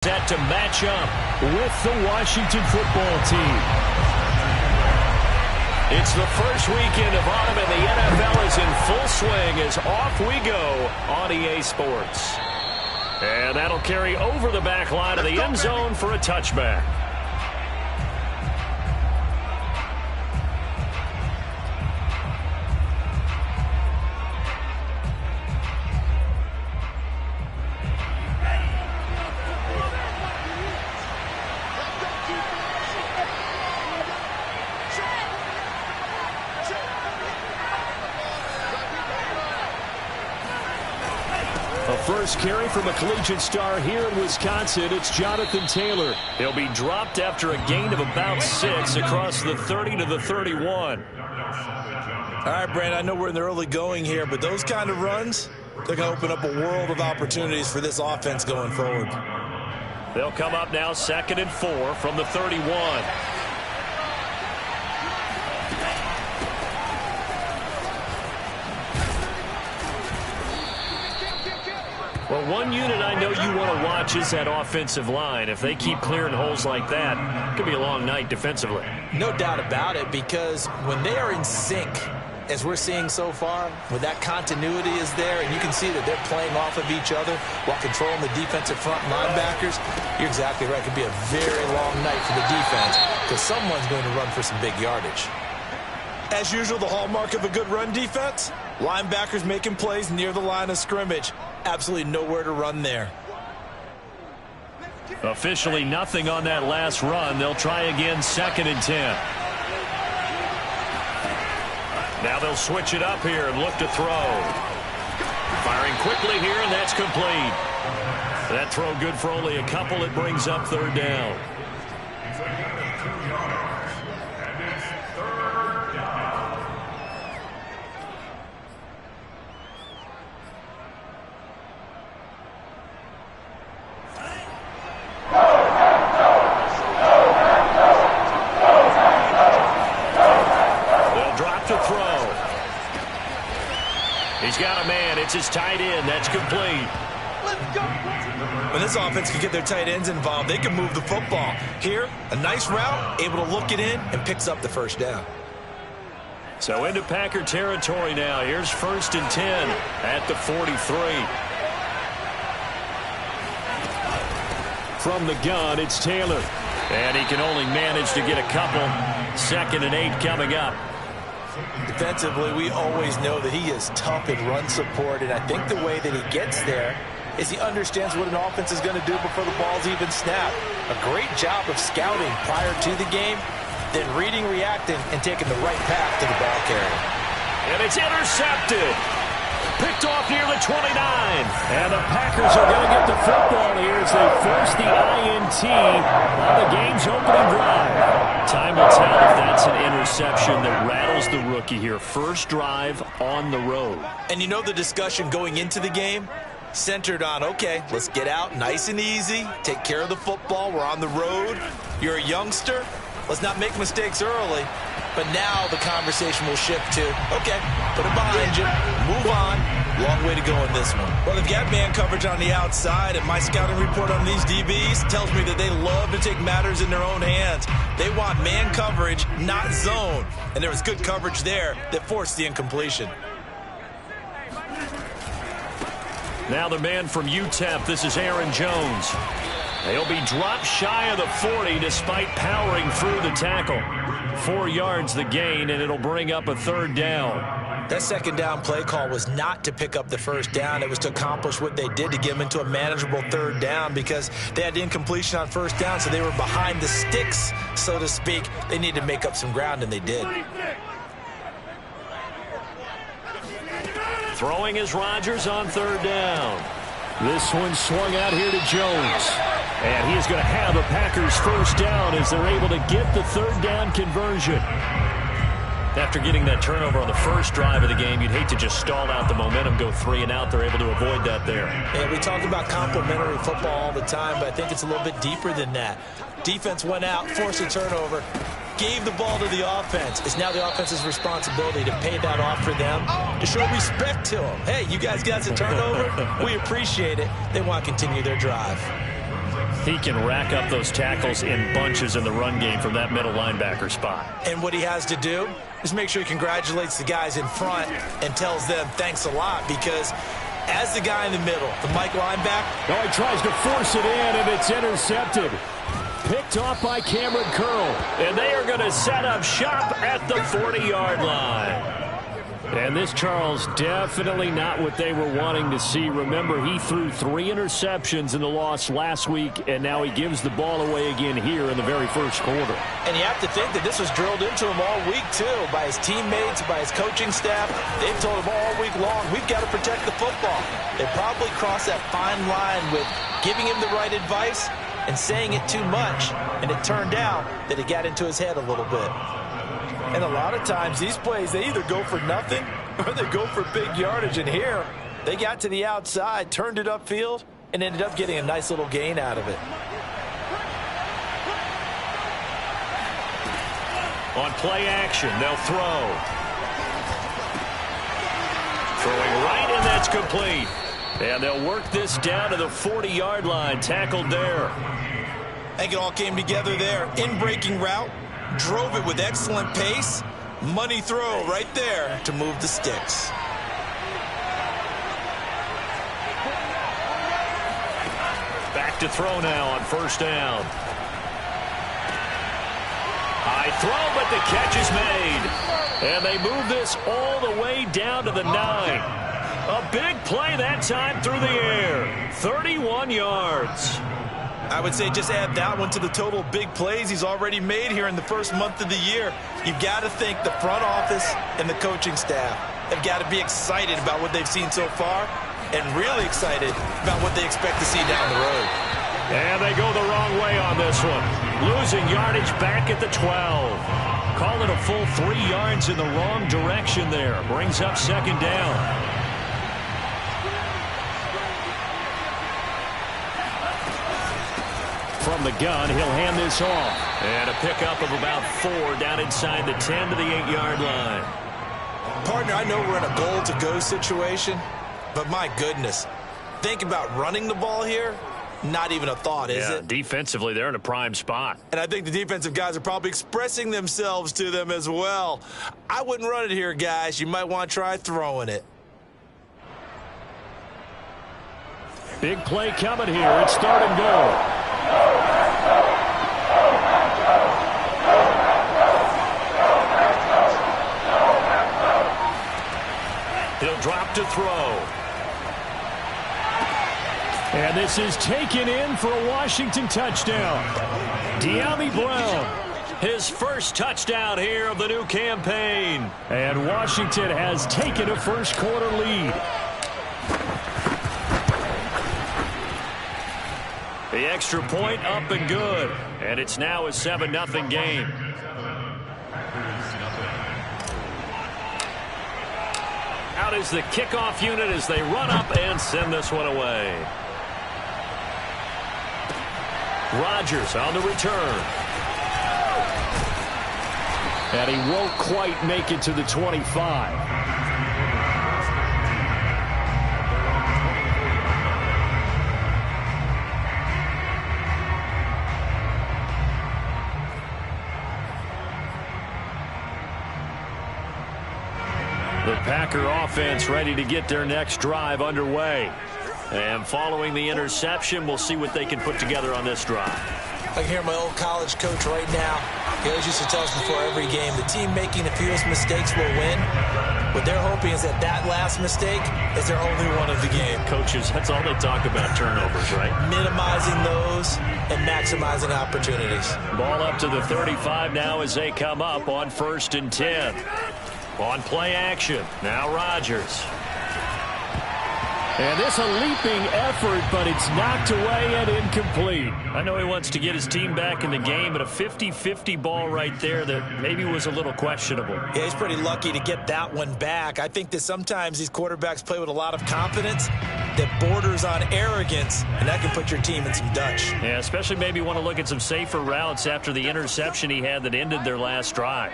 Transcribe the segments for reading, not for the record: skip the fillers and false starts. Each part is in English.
Set to match up with the Washington football team. It's the first weekend of autumn and the NFL is in full swing as off we go on EA Sports. And that'll carry over the back line of the end zone for a touchback. First carry from a collegiate star here in Wisconsin. It's Jonathan Taylor. He'll be dropped after a gain of about 6 across the 30 to the 31. All right, Brandon, I know we're in the early going here, but those kind of runs, they're going to open up a world of opportunities for this offense going forward. They'll come up now 2nd and 4 from the 31. Well, one unit I know you want to watch is that offensive line. If they keep clearing holes like that, it could be a long night defensively. No doubt about it, because when they are in sync, as we're seeing so far, when that continuity is there, and you can see that they're playing off of each other while controlling the defensive front linebackers, you're exactly right. It could be a very long night for the defense because someone's going to run for some big yardage. As usual, the hallmark of a good run defense, linebackers making plays near the line of scrimmage. Absolutely nowhere to run there. Officially nothing on that last run. They'll try again 2nd and 10. Now they'll switch it up here and look to throw. Firing quickly here, and that's complete. That throw good for only a couple. It brings up 3rd down. He's got a man. It's his tight end. That's complete. Let's go. When this offense can get their tight ends involved, they can move the football. Here, a nice route, able to look it in, and picks up the 1st down. So into Packer territory now. Here's 1st and 10 at the 43. From the gun, it's Taylor. And he can only manage to get a couple. 2nd and 8 coming up. Defensively, we always know that he is tough in run support, and I think the way that he gets there is he understands what an offense is going to do before the ball's even snapped. A great job of scouting prior to the game, then reading, reacting, and taking the right path to the ball carrier. And it's intercepted. Picked off near the 29. And the Packers are going to get the football here as they force the INT on the game's opening drive. Time will tell if that's an interception that rattles the rookie here. First drive on the road. And you know the discussion going into the game centered on, okay, let's get out nice and easy, take care of the football, we're on the road, you're a youngster, let's not make mistakes early. But now the conversation will shift to, okay, put it behind you, move on. Long way to go in this one. Well, they've got man coverage on the outside, and my scouting report on these DBs tells me that they love to take matters in their own hands. They want man coverage, not zone. And there was good coverage there that forced the incompletion. Now the man from UTEP, this is Aaron Jones. He'll be dropped shy of the 40 despite powering through the tackle. 4 yards the gain, and it'll bring up a 3rd down. That 2nd down play call was not to pick up the 1st down. It was to accomplish what they did to get them into a manageable 3rd down because they had incompletion on 1st down, so they were behind the sticks, so to speak. They needed to make up some ground, and they did. Throwing is Rodgers on 3rd down. This one swung out here to Jones. And he is going to have the Packers 1st down as they're able to get the 3rd down conversion. After getting that turnover on the first drive of the game, you'd hate to just stall out the momentum, go 3 and out. They're able to avoid that there. Yeah, we talk about complementary football all the time, but I think it's a little bit deeper than that. Defense went out, forced a turnover, gave the ball to the offense. It's now the offense's responsibility to pay that off for them, to show respect to them. Hey, you guys got a turnover? We appreciate it. They want to continue their drive. He can rack up those tackles in bunches in the run game from that middle linebacker spot. And what he has to do is make sure he congratulates the guys in front and tells them thanks a lot, because as the guy in the middle, the Mike linebacker. Oh, he tries to force it in, and it's intercepted. Picked off by Cameron Curl. And they are going to set up shop at the 40-yard line. And this, Charles, definitely not what they were wanting to see. Remember, he threw 3 interceptions in the loss last week, and now he gives the ball away again here in the very first quarter. And you have to think that this was drilled into him all week, too, by his teammates, by his coaching staff. They've told him all week long, we've got to protect the football. They probably crossed that fine line with giving him the right advice and saying it too much, and it turned out that it got into his head a little bit. And a lot of times these plays, they either go for nothing or they go for big yardage. And here, they got to the outside, turned it upfield, and ended up getting a nice little gain out of it. On play action, they'll throw. Throwing right, and that's complete. And they'll work this down to the 40-yard line, tackled there. I think it all came together there. In-breaking route. Drove it with excellent pace. Money throw right there to move the sticks. Back to throw now on first down. High throw, but the catch is made. And they move this all the way down to the 9. A big play that time through the air. 31 yards. I would say just add that one to the total big plays he's already made here in the first month of the year. You've got to think the front office and the coaching staff have got to be excited about what they've seen so far and really excited about what they expect to see down the road. And they go the wrong way on this one. Losing yardage back at the 12. Call it a full 3 yards in the wrong direction there. Brings up second down. From the gun, he'll hand this off. And a pickup of about 4 down inside the 10 to the 8-yard line. Partner, I know we're in a goal-to-go situation, but my goodness, think about running the ball here. Not even a thought, is it? Defensively, they're in a prime spot. And I think the defensive guys are probably expressing themselves to them as well. I wouldn't run it here, guys. You might want to try throwing it. Big play coming here. It's third and goal. He'll drop to throw. And this is taken in for a Washington touchdown. De'Ami Brown, his first touchdown here of the new campaign. And Washington has taken a first quarter lead. The extra point up and good. And it's now a 7-0 game. Out is the kickoff unit as they run up and send this one away. Rodgers on the return. And he won't quite make it to the 25. The Packer offense ready to get their next drive underway. And following the interception, we'll see what they can put together on this drive. I can hear my old college coach right now. He always used to tell us before every game, the team making the fewest mistakes will win. What they're hoping is that that last mistake is their only one of the game. Coaches, that's all they talk about, turnovers, right? Minimizing those and maximizing opportunities. Ball up to the 35 now as they come up on 1st and 10. On play action, now Rodgers. And this a leaping effort, but it's knocked away and incomplete. I know he wants to get his team back in the game, but a 50-50 ball right there that maybe was a little questionable. Yeah, he's pretty lucky to get that one back. I think that sometimes these quarterbacks play with a lot of confidence that borders on arrogance, and that can put your team in some Dutch. Yeah, especially maybe want to look at some safer routes after the interception he had that ended their last drive.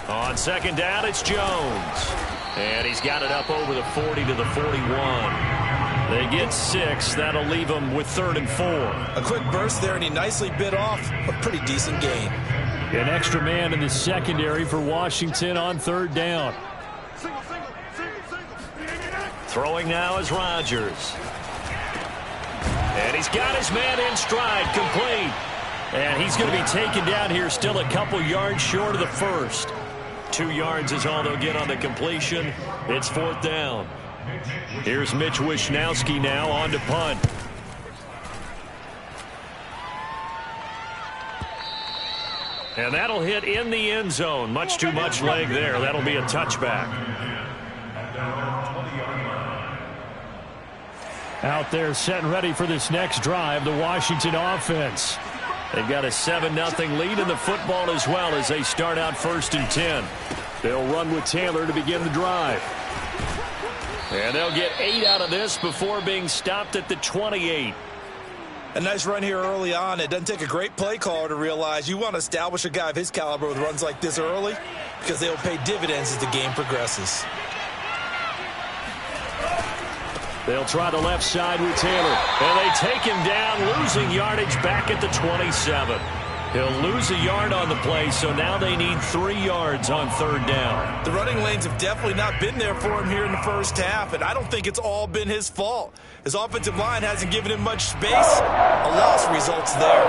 On second down, it's Jones. And he's got it up over the 40 to the 41. They get 6. That'll leave them with 3rd and 4. A quick burst there, and he nicely bit off a pretty decent gain. An extra man in the secondary for Washington on 3rd down. Throwing now is Rodgers. And he's got his man in stride, complete. And he's going to be taken down here, still a couple yards short of the first. 2 yards is all they'll get on the completion. It's 4th down. Here's Mitch Wishnowsky now on to punt. And that'll hit in the end zone. Much too much leg there. That'll be a touchback. Out there setting ready for this next drive, the Washington offense. They've got a 7-0 lead in the football as well as they start out 1st and 10. They'll run with Taylor to begin the drive. And they'll get 8 out of this before being stopped at the 28. A nice run here early on. It doesn't take a great play caller to realize you want to establish a guy of his caliber with runs like this early because they'll pay dividends as the game progresses. They'll try the left side with Taylor. And they take him down, losing yardage back at the 27. He'll lose a yard on the play, so now they need 3 yards on 3rd down. The running lanes have definitely not been there for him here in the first half, and I don't think it's all been his fault. His offensive line hasn't given him much space. A loss results there.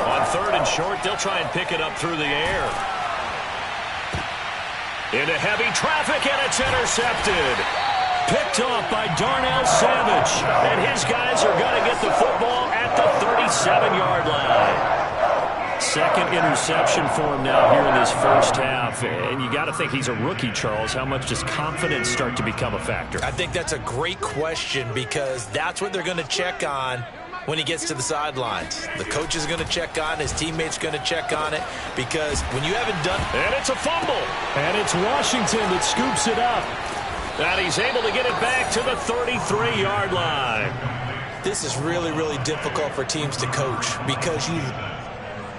On 3rd and short, they'll try and pick it up through the air. Into heavy traffic, and it's intercepted. Picked off by Darnell Savage. And his guys are going to get the football at the 37-yard line. 2nd interception for him now here in this first half. And you got to think he's a rookie, Charles. How much does confidence start to become a factor? I think that's a great question because that's what they're going to check on when he gets to the sidelines. The coach is going to check on, his teammates going to check on it, because when you haven't done... And it's a fumble. And it's Washington that scoops it up. And he's able to get it back to the 33-yard line. This is really, really difficult for teams to coach because you...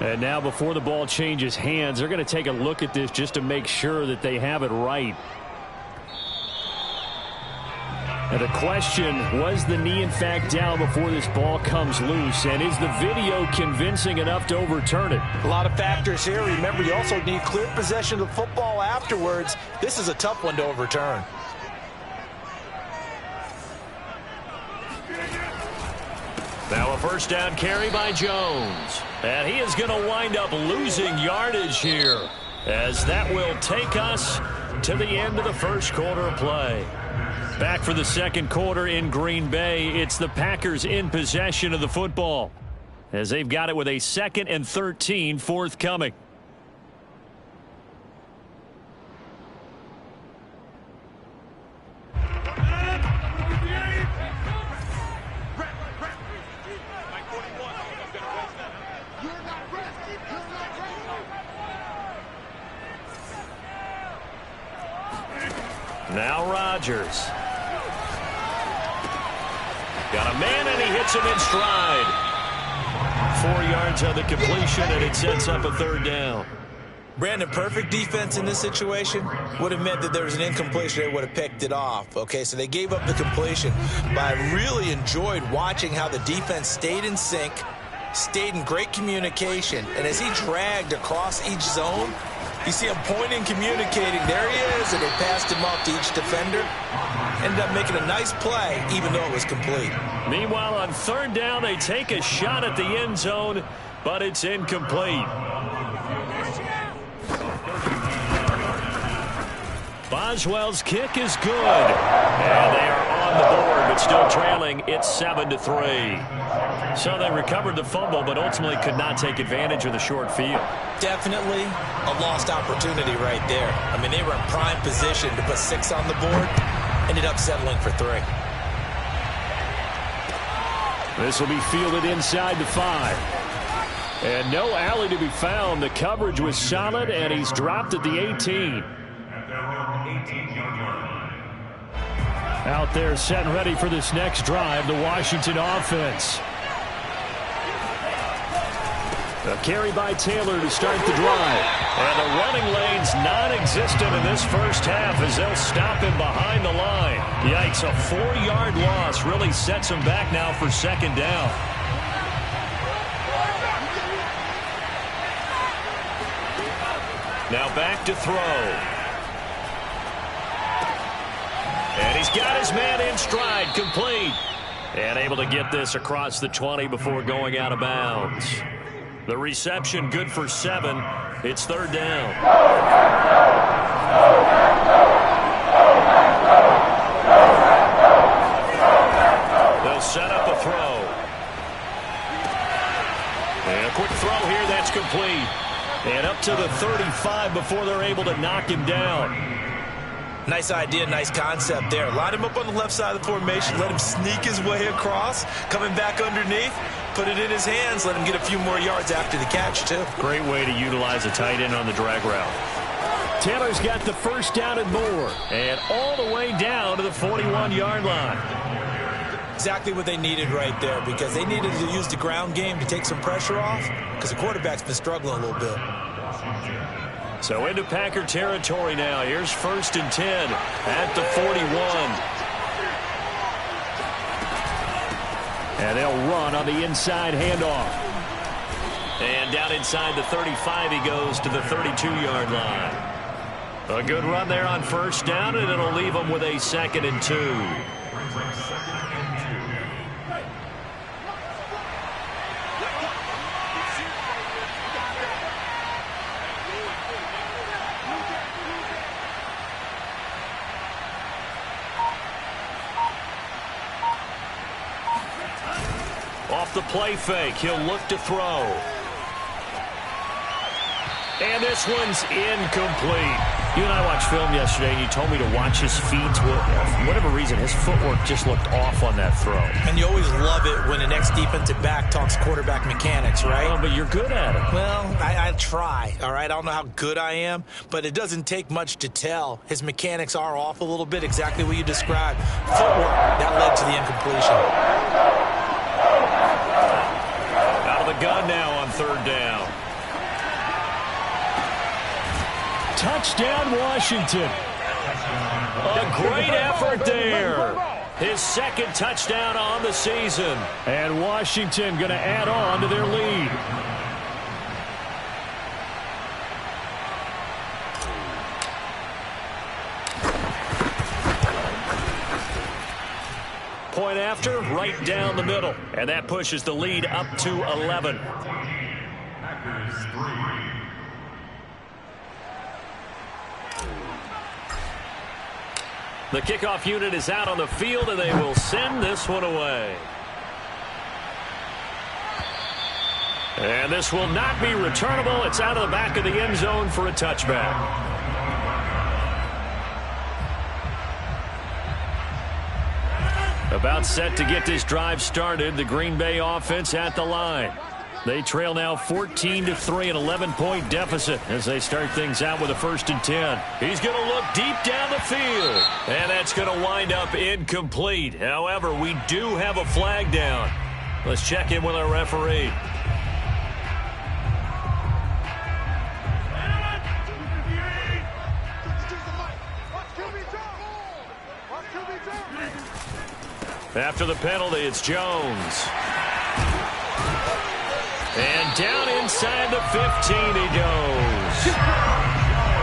And now before the ball changes hands, they're going to take a look at this just to make sure that they have it right. And the question, was the knee in fact down before this ball comes loose? And is the video convincing enough to overturn it? A lot of factors here. Remember, you also need clear possession of the football afterwards. This is a tough one to overturn. Now a 1st down carry by Jones. And he is going to wind up losing yardage here, as that will take us to the end of the first quarter of play. Back for the 2nd quarter in Green Bay. It's the Packers in possession of the football, as they've got it with a 2nd and 13 forthcoming. Now Rodgers. Got a man, and he hits him in stride. 4 yards on the completion, and it sets up a 3rd down. Brandon, perfect defense in this situation would have meant that there was an incompletion. They would have picked it off. Okay, so they gave up the completion. But I really enjoyed watching how the defense stayed in sync, stayed in great communication, and as he dragged across each zone, you see him pointing, communicating. There he is, and they passed him off to each defender. Ended up making a nice play, even though it was complete. Meanwhile, on 3rd down, they take a shot at the end zone, but it's incomplete. Boswell's kick is good. And they are on the board, but still trailing. It's 7-3. So they recovered the fumble, but ultimately could not take advantage of the short field. Definitely a lost opportunity right there. I mean, they were in prime position to put 6 on the board. Ended up settling for 3. This will be fielded inside the 5. And no alley to be found. The coverage was solid, and he's dropped at the 18. Out there set and ready for this next drive, the Washington offense. A carry by Taylor to start the drive. And the running lane's non-existent in this first half as they'll stop him behind the line. Yikes, a 4-yard loss really sets him back now for second down. Now back to throw. And he's got his man in stride, complete. And able to get this across the 20 before going out of bounds. The reception good for 7. It's third down. They'll set up a throw. And a quick throw here, that's complete. And up to the 35 before they're able to knock him down. Nice idea, nice concept there. Line him up on the left side of the formation. Let him sneak his way across. Coming back underneath. Put it in his hands. Let him get a few more yards after the catch, too. Great way to utilize a tight end on the drag route. Taylor's got the first down and more. And all the way down to the 41-yard line. Exactly what they needed right there, because they needed to use the ground game to take some pressure off, because the quarterback's been struggling a little bit. So into Packer territory now. Here's 1st and 10 at the 41. And they'll run on the inside handoff. And down inside the 35 he goes to the 32-yard line. A good run there on first down, and it'll leave them with a 2nd and 2. Off the play fake, he'll look to throw. And this one's incomplete. You and I watched film yesterday, and you told me to watch his feet. For whatever reason, his footwork just looked off on that throw. And you always love it when the next defensive back talks quarterback mechanics, right? Oh, but you're good at it. Well, I try, all right? I don't know how good I am, but it doesn't take much to tell. His mechanics are off a little bit, exactly what you described. Footwork, that led to the incompletion. Out of the gun now on third down. Touchdown, Washington. A great effort there. His 2nd touchdown on the season. And Washington going to add on to their lead. Point after, right down the middle. And that pushes the lead up to 11. The kickoff unit is out on the field, and they will send this one away. And this will not be returnable. It's out of the back of the end zone for a touchback. About set to get this drive started. The Green Bay offense at the line. They trail now 14-3, an 11-point deficit as they start things out with a 1st and 10. He's going to look deep down the field, and that's going to wind up incomplete. However, we do have a flag down. Let's check in with our referee. After the penalty, it's Jones. And down inside the 15 he goes.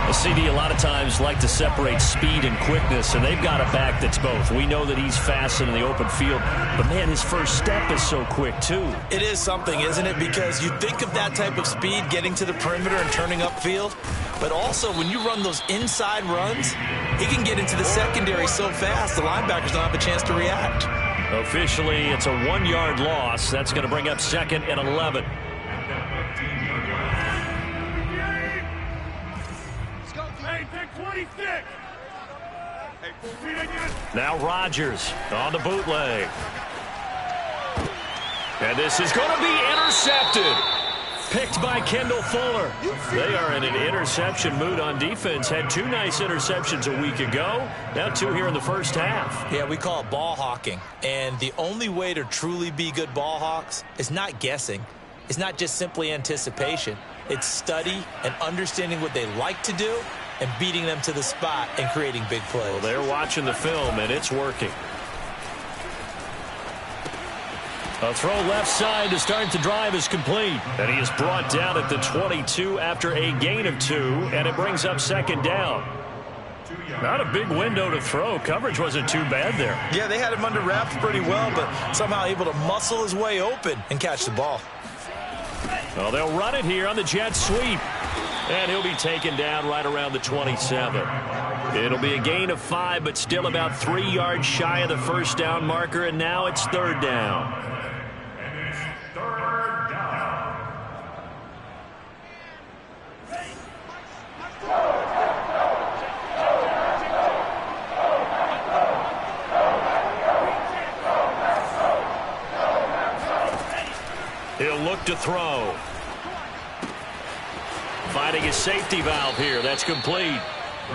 The CD a lot of times like to separate speed and quickness, and they've got a back that's both. We know that he's fast in the open field, but man, his first step is so quick too. It is something, isn't it? Because you think of that type of speed getting to the perimeter and turning upfield, but also when you run those inside runs, he can get into the secondary so fast the linebackers don't have a chance to react. Officially, it's a 1-yard loss. That's going to bring up 2nd and 11. Now Rodgers on the bootleg. And this is going to be intercepted. Picked by Kendall Fuller. They are in an interception mood on defense. Had 2 nice interceptions a week ago. Now 2 here in the first half. Yeah, we call it ball hawking. And the only way to truly be good ball hawks is not guessing. is not just simply anticipation. It's study and understanding what they like to do and beating them to the spot and creating big plays. Well, they're watching the film, and it's working. A throw left side to start the drive is complete. And he is brought down at the 22 after a gain of 2, and it brings up second down. Not a big window to throw. Coverage wasn't too bad there. Yeah, they had him under wraps pretty well, but somehow able to muscle his way open and catch the ball. Well, they'll run it here on the jet sweep. And he'll be taken down right around the 27. It'll be a gain of 5, but still about 3 yards shy of the first down marker, and now it's third down. He'll look to throw. Finding his safety valve here. That's complete.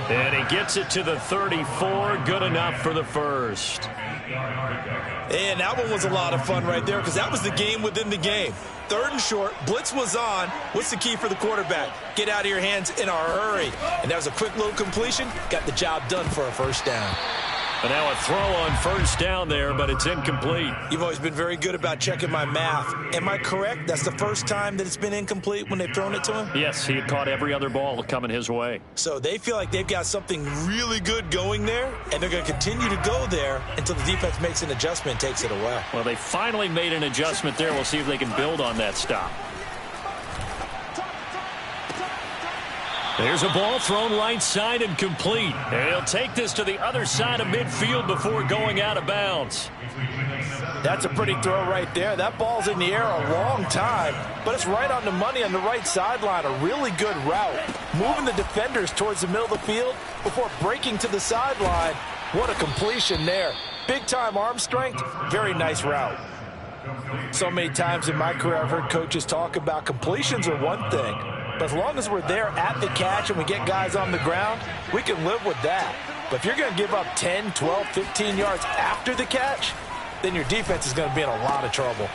And he gets it to the 34. Good enough for the first. And that one was a lot of fun right there because that was the game within the game. Third and short. Blitz was on. What's the key for the quarterback? Get out of your hands in a hurry. And that was a quick little completion. Got the job done for a first down. And now a throw on first down there, but it's incomplete. You've always been very good about checking my math. Am I correct? That's the first time that it's been incomplete when they've thrown it to him? Yes, he had caught every other ball coming his way. So they feel like they've got something really good going there, and they're going to continue to go there until the defense makes an adjustment and takes it away. Well, they finally made an adjustment there. We'll see if they can build on that stop. There's a ball thrown right side and complete. And he'll take this to the other side of midfield before going out of bounds. That's a pretty throw right there. That ball's in the air a long time, but it's right on the money on the right sideline. A really good route. Moving the defenders towards the middle of the field before breaking to the sideline. What a completion there. Big-time arm strength. Very nice route. So many times in my career I've heard coaches talk about completions are one thing. But as long as we're there at the catch and we get guys on the ground, we can live with that. But if you're going to give up 10, 12, 15 yards after the catch, then your defense is going to be in a lot of trouble.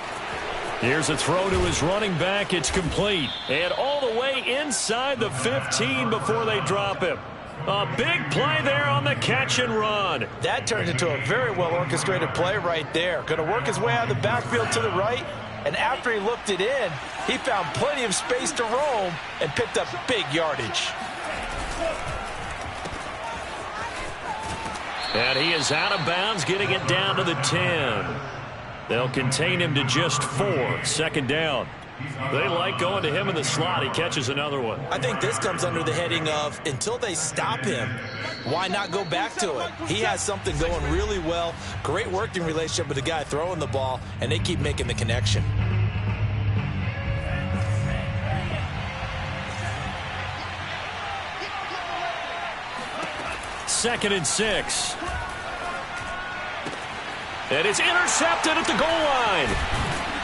Here's a throw to his running back. It's complete. And all the way inside the 15 before they drop him. A big play there on the catch and run. That turned into a very well-orchestrated play right there. Going to work his way out of the backfield to the right. And after he looked it in, he found plenty of space to roam and picked up big yardage. And he is out of bounds, getting it down to the 10. They'll contain him to just 4. Second down. They like going to him in the slot. He catches another one. I think this comes under the heading of until they stop him, why not go back to it? He has something going really well. Great working relationship with the guy throwing the ball, and they keep making the connection. Second and 6. And it's intercepted at the goal line.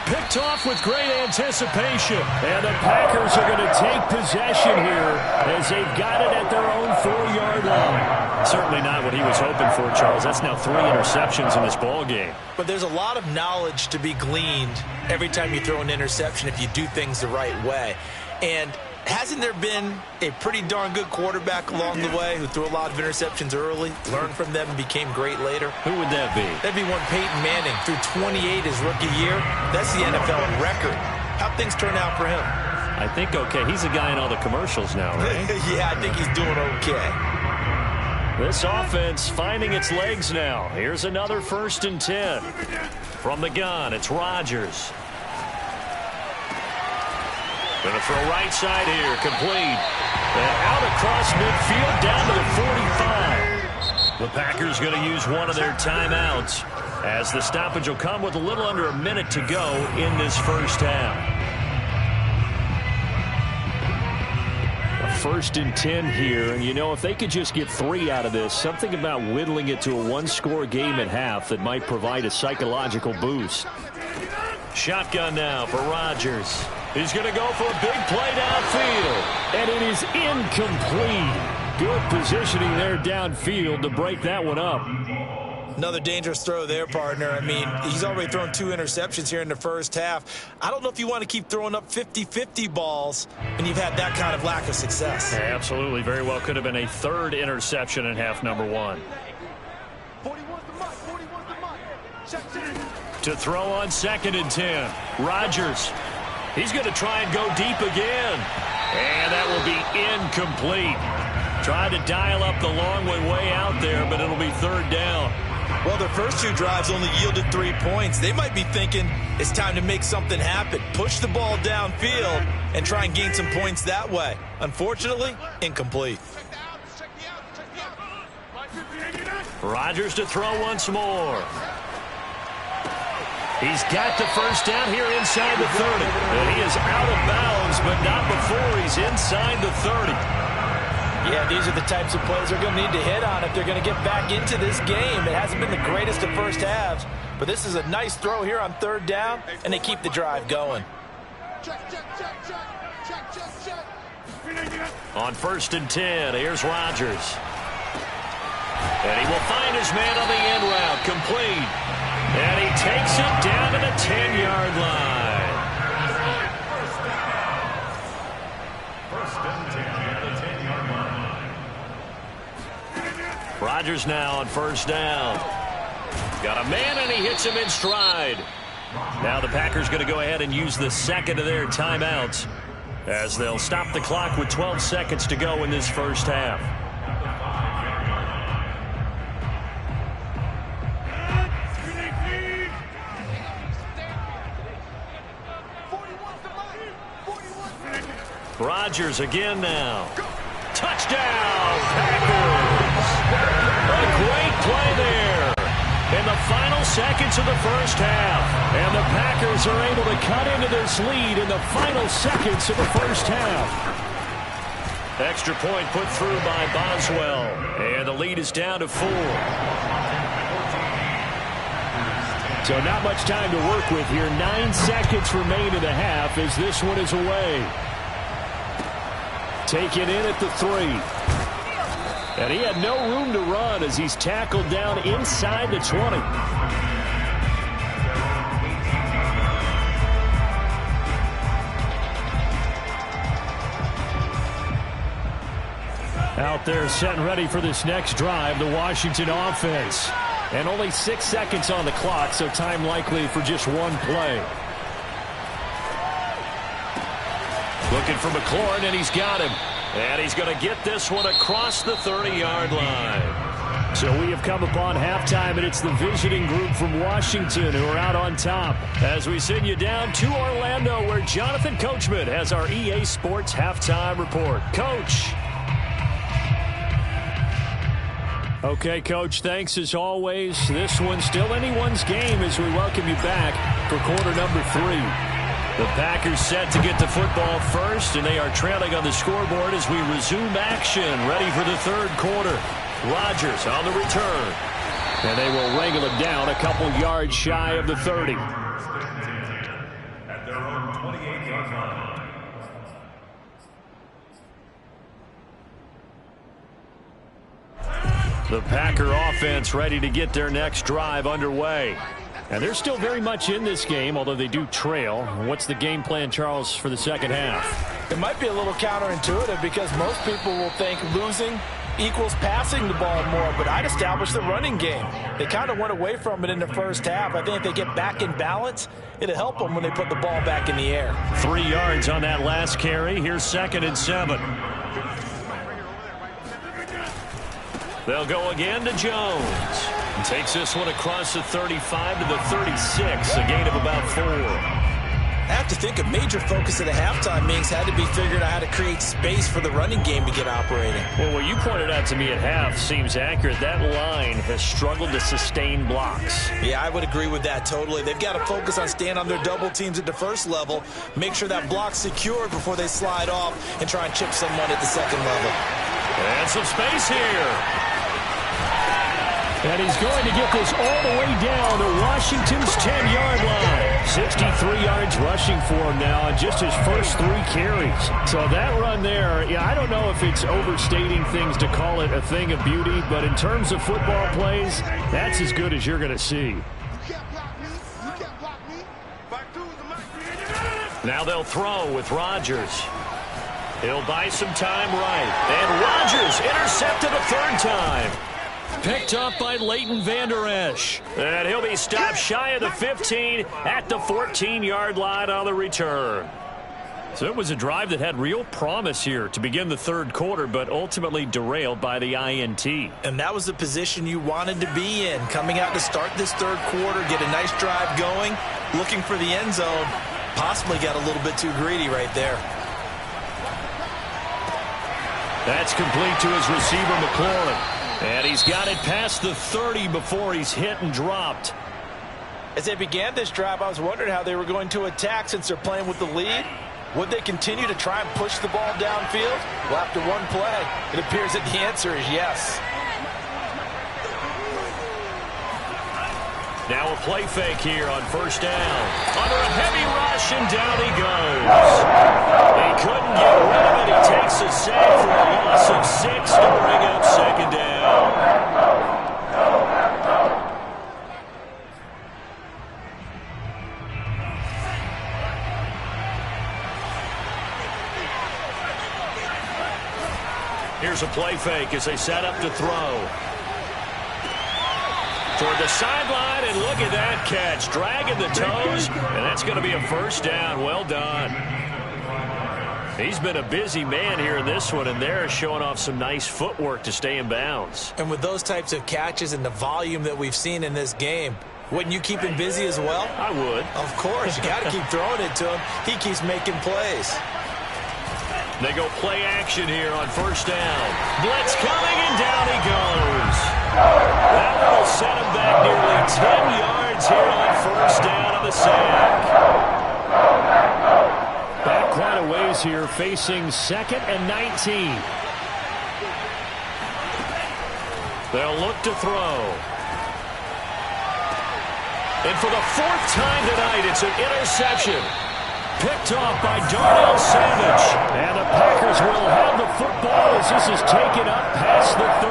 Picked off with great anticipation. And the Packers are going to take possession here as they've got it at their own 4-yard line. Certainly not what he was hoping for, Charles. That's now 3 interceptions in this ball game. But there's a lot of knowledge to be gleaned every time you throw an interception if you do things the right way. And hasn't there been a pretty darn good quarterback along the way who threw a lot of interceptions early, learned from them, and became great later? Who would that be? That'd be one Peyton Manning. Threw 28 his rookie year. That's the NFL record. How'd things turn out for him? I think okay. He's a guy in all the commercials now, right? Yeah, I think he's doing okay. This offense finding its legs now. Here's another 1st and 10. From the gun, it's Rodgers. Going to throw right side here, complete. And out across midfield, down to the 45. The Packers going to use one of their timeouts as the stoppage will come with a little under a minute to go in this first half. A 1st and 10 here, and you know, if they could just get 3 out of this, something about whittling it to a 1-score game at half that might provide a psychological boost. Shotgun now for Rodgers. He's going to go for a big play downfield. And it is incomplete. Good positioning there downfield to break that one up. Another dangerous throw there, partner. I mean, he's already thrown 2 interceptions here in the first half. I don't know if you want to keep throwing up 50-50 balls when you've had that kind of lack of success. Yeah, absolutely. Very well could have been a 3rd interception in half number 1. To throw on 2nd and 10. Rodgers. He's going to try and go deep again. And that will be incomplete. Tried to dial up the long way out there, but it'll be 3rd down. Well, their first 2 drives only yielded 3 points. They might be thinking it's time to make something happen. Push the ball downfield and try and gain some points that way. Unfortunately, incomplete. Rodgers to throw once more. He's got the first down here inside the 30. And he is out of bounds, but not before he's inside the 30. Yeah, these are the types of plays they're going to need to hit on if they're going to get back into this game. It hasn't been the greatest of first halves, but this is a nice throw here on 3rd down, and they keep the drive going. On 1st and 10, here's Rodgers. And he will find his man on the end route, complete. And he takes it down to the 10-yard line. First and 10 at the 10-yard line. Rodgers now on 1st down. Got a man, and he hits him in stride. Now the Packers going to go ahead and use the 2nd of their timeouts as they'll stop the clock with 12 seconds to go in this first half. Rodgers again now. Touchdown, Packers! A great play there in the final seconds of the first half. And the Packers are able to cut into this lead in the final seconds of the first half. Extra point put through by Boswell. And the lead is down to 4. So not much time to work with here. 9 seconds remain in the half as this one is away. Taken in at the 3. And he had no room to run as he's tackled down inside the 20. Out there set and ready for this next drive, the Washington offense. And only 6 seconds on the clock, so time likely for just one play. Looking for McLaurin, and he's got him. And he's going to get this one across the 30-yard line. So we have come upon halftime, and it's the visiting group from Washington who are out on top. As we send you down to Orlando, where Jonathan Coachman has our EA Sports halftime report. Coach. Okay, Coach, thanks as always. This one's still anyone's game as we welcome you back for quarter number 3. The Packers set to get the football first, and they are trailing on the scoreboard as we resume action, ready for the 3rd quarter. Rodgers on the return, and they will wrangle him down a couple yards shy of the 30. At their own 28-yard line. The Packer offense ready to get their next drive underway. And they're still very much in this game, although they do trail. What's the game plan, Charles, for the second half? It might be a little counterintuitive because most people will think losing equals passing the ball more, but I'd establish the running game. They kind of went away from it in the first half. I think if they get back in balance, it'll help them when they put the ball back in the air. 3 yards on that last carry. Here's 2nd and 7. They'll go again to Jones. He takes this one across the 35 to the 36, a gain of about 4. I have to think a major focus of the halftime meetings had to be figuring out how to create space for the running game to get operating. Well, what you pointed out to me at half seems accurate. That line has struggled to sustain blocks. Yeah, I would agree with that totally. They've got to focus on staying on their double teams at the first level, make sure that block's secured before they slide off and try and chip someone at the second level. And some space here. And he's going to get this all the way down to Washington's 10-yard line. 63 yards rushing for him now on just his first 3 carries. So that run there, yeah, I don't know if it's overstating things to call it a thing of beauty, but in terms of football plays, that's as good as you're going to see. Now they'll throw with Rodgers. He'll buy some time right. And Rodgers intercepted a 3rd time. Picked up by Leighton Vander Esch. And he'll be stopped shy of the 15 at the 14-yard line on the return. So it was a drive that had real promise here to begin the 3rd quarter, but ultimately derailed by the INT. And that was the position you wanted to be in. Coming out to start this 3rd quarter, get a nice drive going, looking for the end zone. Possibly got a little bit too greedy right there. That's complete to his receiver, McLaurin. And he's got it past the 30 before he's hit and dropped. As they began this drive, I was wondering how they were going to attack since they're playing with the lead. Would they continue to try and push the ball downfield? Well, after one play, it appears that the answer is yes. Now a play fake here on 1st down. Under a heavy rush, and down he goes. He couldn't get rid of it. He takes a sack for a loss of 6 to bring up 2nd down. Here's a play fake as they set up to throw. Toward the sideline, and look at that catch. Dragging the toes, and that's going to be a 1st down. Well done. He's been a busy man here in this one, and they're showing off some nice footwork to stay in bounds. And with those types of catches and the volume that we've seen in this game, wouldn't you keep him busy as well? I would. Of course. You got to keep throwing it to him. He keeps making plays. They go play action here on 1st down. Blitz coming, and down he goes. That will set him back nearly 10 yards here on 1st down on the sack. Back quite a ways here, facing 2nd and 19. They'll look to throw. And for the 4th time tonight, it's an interception. Picked off by Darnell Savage. And the Packers will have the football as this is taken up past the 30.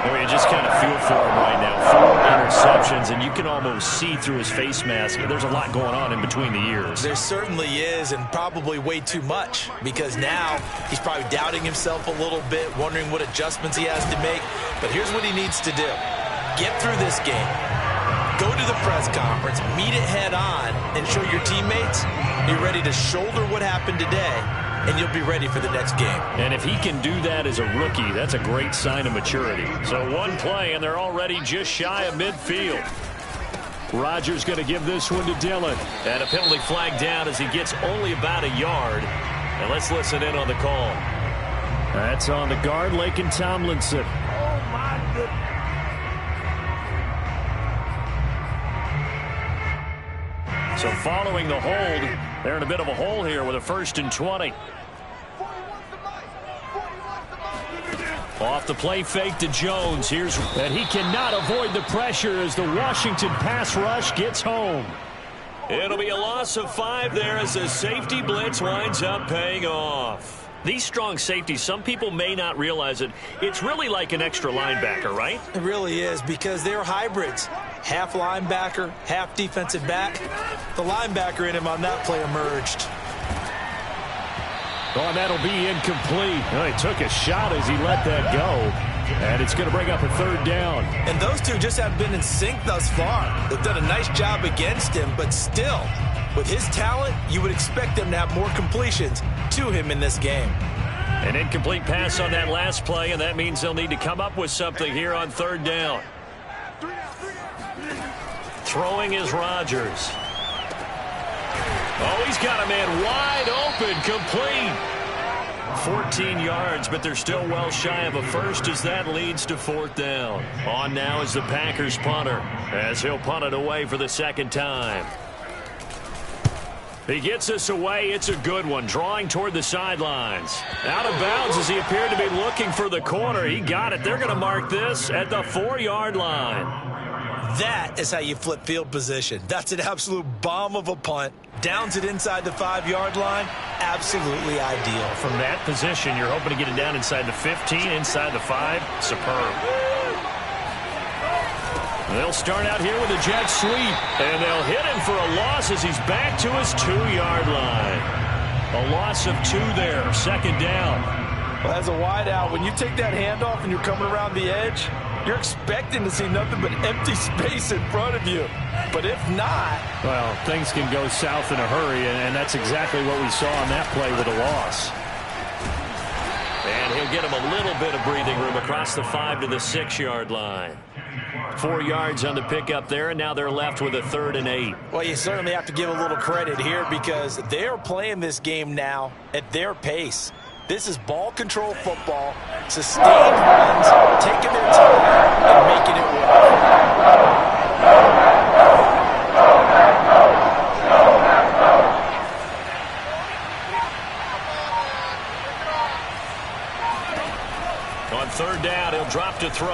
Oh, you just kind of feel for him right now. 4 interceptions, and you can almost see through his face mask. There's a lot going on in between the ears. There certainly is, and probably way too much, because now he's probably doubting himself a little bit, wondering what adjustments he has to make. But here's what he needs to do. Get through this game. Go to the press conference, meet it head on, and show your teammates you're ready to shoulder what happened today, and you'll be ready for the next game. And if he can do that as a rookie, that's a great sign of maturity. So one play, and they're already just shy of midfield. Rodgers going to give this one to Dillon. And a penalty flag down as he gets only about a yard. And let's listen in on the call. That's on the guard, Laken Tomlinson. Oh, my goodness. So following the hold, they're in a bit of a hole here with a 1st and 20. Off the play fake to Jones. And he cannot avoid the pressure as the Washington pass rush gets home. It'll be a loss of 5 there as the safety blitz winds up paying off. These strong safeties, some people may not realize it. It's really like an extra linebacker, right? It really is, because they're hybrids. Half linebacker, half defensive back. The linebacker in him on that play emerged. Oh, and that'll be incomplete. Well, he took a shot as he let that go. And it's going to bring up a 3rd down. And those two just have been in sync thus far. They've done a nice job against him, but still, with his talent, you would expect them to have more completions to him in this game. An incomplete pass on that last play, and that means they'll need to come up with something here on 3rd down. Throwing is Rodgers. Oh, he's got a man wide open, complete. 14 yards, but they're still well shy of a 1st as that leads to 4th down. On now is the Packers punter as he'll punt it away for the 2nd time. He gets this away. It's a good one, drawing toward the sidelines. Out of bounds as he appeared to be looking for the corner. He got it. They're going to mark this at the 4-yard line. That is how you flip field position. That's an absolute bomb of a punt. Downs it inside the 5-yard line. Absolutely ideal. From that position, you're hoping to get it down inside the 15, inside the 5. Superb. They'll start out here with a jet sweep, and they'll hit him for a loss as he's back to his 2-yard line. A loss of 2 there, 2nd down. Well, as a wideout, when you take that handoff and you're coming around the edge, you're expecting to see nothing but empty space in front of you. But if not... Well, things can go south in a hurry, and that's exactly what we saw on that play with a loss. And he'll get him a little bit of breathing room across the 5 to the 6-yard line. 4 yards on the pickup there, and now they're left with a 3rd and 8. Well, you certainly have to give a little credit here because they're playing this game now at their pace. This is ball control football, sustained runs, taking their time, and making it work. On 3rd down, he'll drop to throw.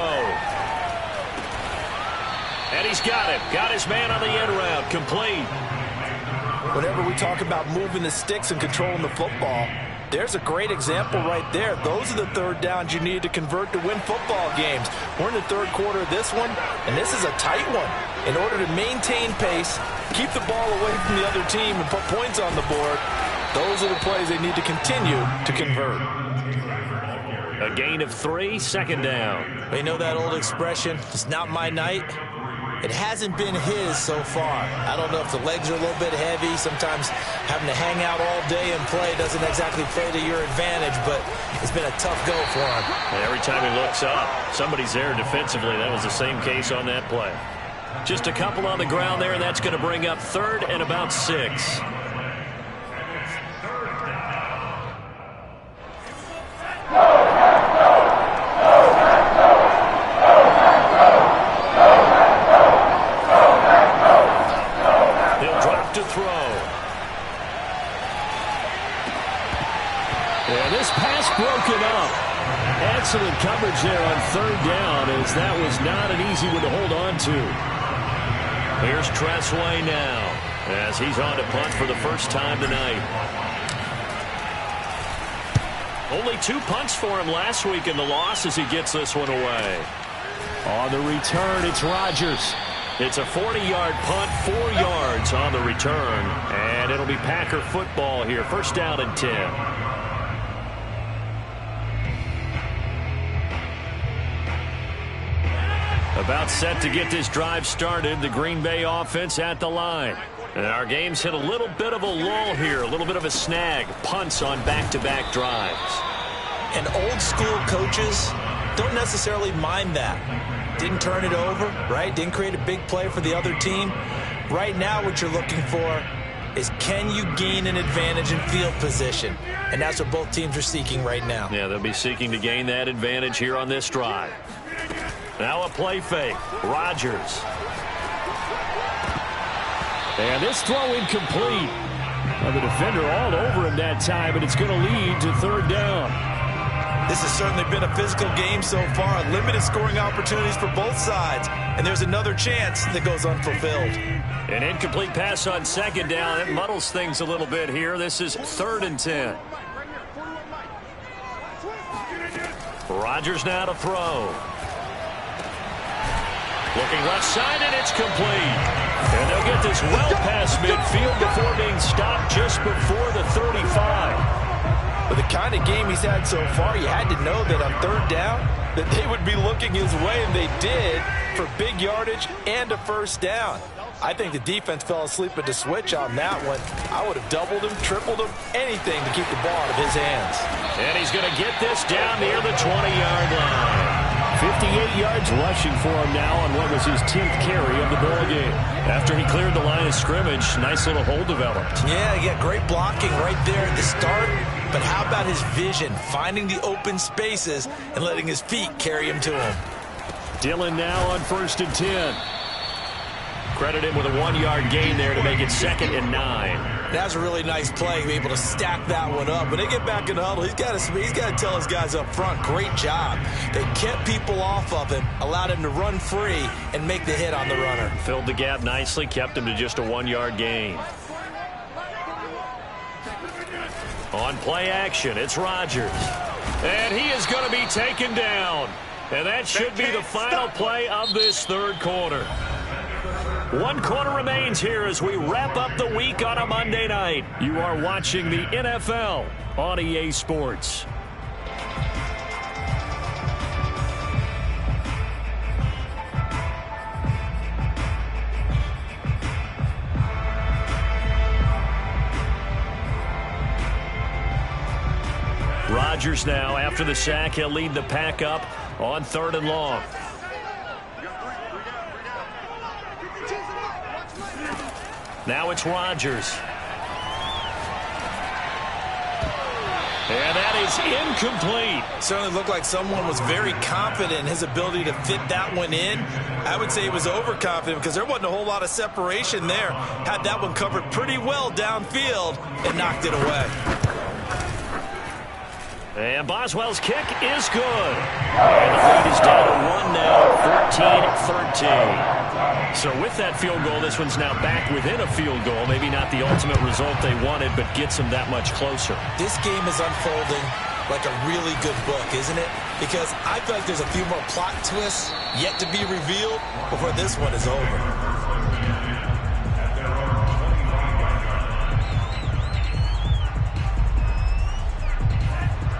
And he's got it. Got his man on the end route. Complete. Whenever we talk about moving the sticks and controlling the football, there's a great example right there. Those are the 3rd downs you need to convert to win football games. We're in the 3rd quarter of this one, and this is a tight one. In order to maintain pace, keep the ball away from the other team, and put points on the board, those are the plays they need to continue to convert. A gain of 3, 2nd down. You know that old expression, it's not my night? It hasn't been his so far. I don't know if the legs are a little bit heavy. Sometimes having to hang out all day and play doesn't exactly play to your advantage, but it's been a tough go for him. And every time he looks up, somebody's there defensively. That was the same case on that play. Just a couple on the ground there, and that's going to bring up 3rd and about 6. Broken up. Excellent coverage there on 3rd down, as that was not an easy one to hold on to. Here's Tressway now, as he's on to punt for the first time tonight. Only 2 punts for him last week in the loss as he gets this one away. On the return, it's Rodgers. It's a 40-yard punt, 4 yards on the return, and it'll be Packer football here. 1st down and 10. About set to get this drive started, the Green Bay offense at the line. And our game's hit a little bit of a lull here, a little bit of a snag. Punts on back-to-back drives. And old-school coaches don't necessarily mind that. Didn't turn it over, right? Didn't create a big play for the other team. Right now what you're looking for is, can you gain an advantage in field position? And that's what both teams are seeking right now. Yeah, they'll be seeking to gain that advantage here on this drive. Now a play fake. Rodgers. And this throw incomplete. Well, the defender all over him that time, and it's going to lead to 3rd down. This has certainly been a physical game so far. Limited scoring opportunities for both sides. And there's another chance that goes unfulfilled. An incomplete pass on 2nd down. It muddles things a little bit here. This is 3rd and 10. Rodgers now to throw. Looking left side, and it's complete. And they'll get this well past midfield before being stopped just before the 35. With the kind of game he's had so far, you had to know that on 3rd down, that they would be looking his way, and they did, for big yardage and a 1st down. I think the defense fell asleep at the switch on that one. I would have doubled him, tripled him, anything to keep the ball out of his hands. And he's going to get this down near the 20-yard line. 58 yards rushing for him now on what was his 10th carry of the ball game. After he cleared the line of scrimmage, nice little hole developed. Yeah, great blocking right there at the start. But how about his vision, finding the open spaces and letting his feet carry him to him. Dillon now on 1st and 10. Credit him with a 1-yard gain there to make it 2nd and 9. That's a really nice play, be able to stack that one up. When they get back in the huddle, he's got to tell his guys up front, great job. They kept people off of him, allowed him to run free and make the hit on the runner. Filled the gap nicely, kept him to just a 1-yard gain. On play action, it's Rodgers. And he is going to be taken down. And that should be the final play of this third quarter. 1 quarter remains here as we wrap up the week on a Monday night. You are watching the NFL on EA Sports. Rodgers now, after the sack, he'll lead the pack up on 3rd and long. Now it's Rodgers. And that is incomplete. Certainly looked like someone was very confident in his ability to fit that one in. I would say he was overconfident because there wasn't a whole lot of separation there. Had that one covered pretty well downfield and knocked it away. And Boswell's kick is good. And the lead is down to 1 now, 13-13. So with that field goal, this one's now back within a field goal. Maybe not the ultimate result they wanted, but gets them that much closer. This game is unfolding like a really good book, isn't it? Because I feel like there's a few more plot twists yet to be revealed before this one is over.